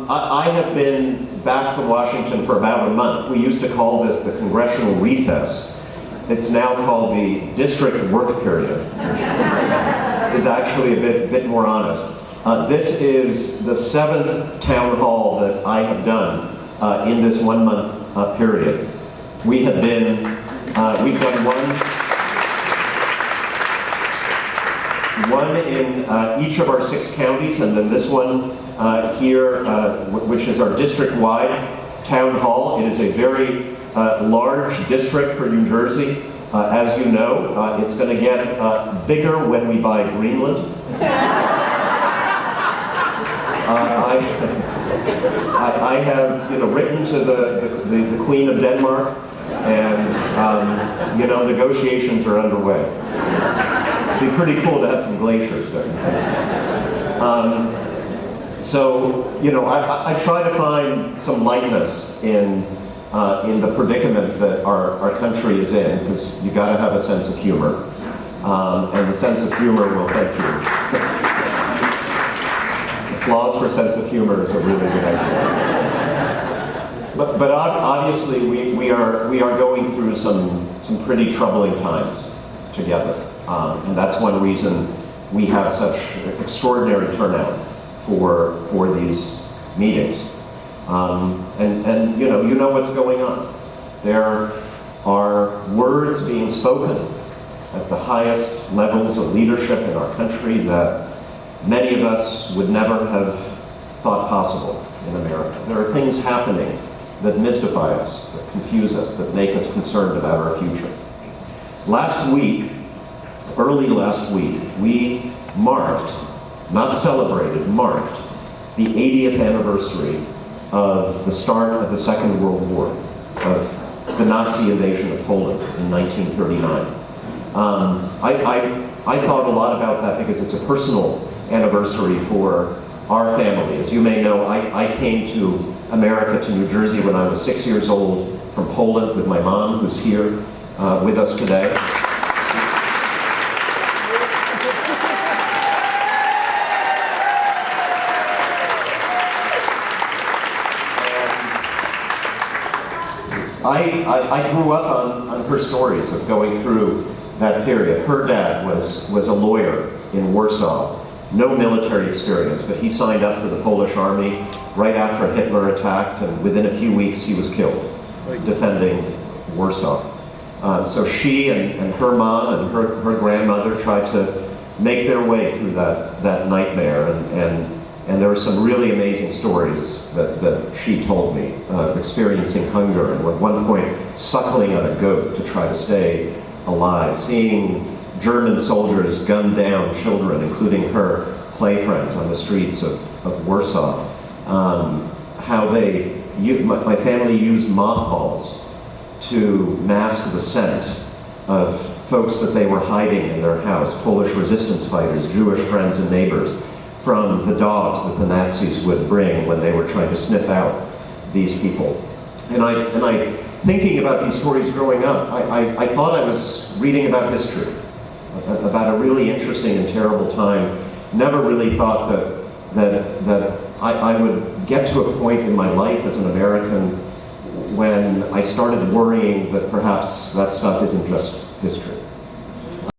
I have been back from Washington for about a month. We used to call this the congressional recess. It's now called the district work period, which is actually a bit more honest. This is the 7th town hall that I have done in this 1 month period. We've done one in each of our 6 counties, and then this one here, which is our district-wide town hall. It is a very large district for New Jersey. As you know, it's going to get bigger when we buy Greenland. I have, written to the Queen of Denmark, and negotiations are underway. It'd be pretty cool to have some glaciers there. I try to find some lightness in the predicament that our country is in, because you got to have a sense of humor, and the sense of humor will thank you. Applause for sense of humor is a really good idea. But obviously we are going through some pretty troubling times together, and that's one reason we have such extraordinary turnout for these meetings. And you know what's going on. There are words being spoken at the highest levels of leadership in our country that many of us would never have thought possible in America. There are things happening that mystify us, that confuse us, that make us concerned about our future. Early last week, we marked, not celebrated, marked the 80th anniversary of the start of the Second World War, of the Nazi invasion of Poland in 1939. I thought a lot about that because it's a personal anniversary for our family. As you may know, I came to America, to New Jersey, when I was 6 years old from Poland with my mom, who's here with us today. I grew up on her stories of going through that period. Her dad was a lawyer in Warsaw. No military experience, but he signed up for the Polish army right after Hitler attacked, and within a few weeks he was killed defending Warsaw. So she and her mom and her grandmother tried to make their way through that nightmare, and there were some really amazing stories that she told me, experiencing hunger, and at one point suckling on a goat to try to stay alive, seeing German soldiers gun down children, including her play friends, on the streets of Warsaw. How my family used mothballs to mask the scent of folks that they were hiding in their house, Polish resistance fighters, Jewish friends and neighbors, from the dogs that the Nazis would bring when they were trying to sniff out these people. And I thinking about these stories growing up, I thought I was reading about history, about a really interesting and terrible time. Never really thought that I would get to a point in my life as an American when I started worrying that perhaps that stuff isn't just history.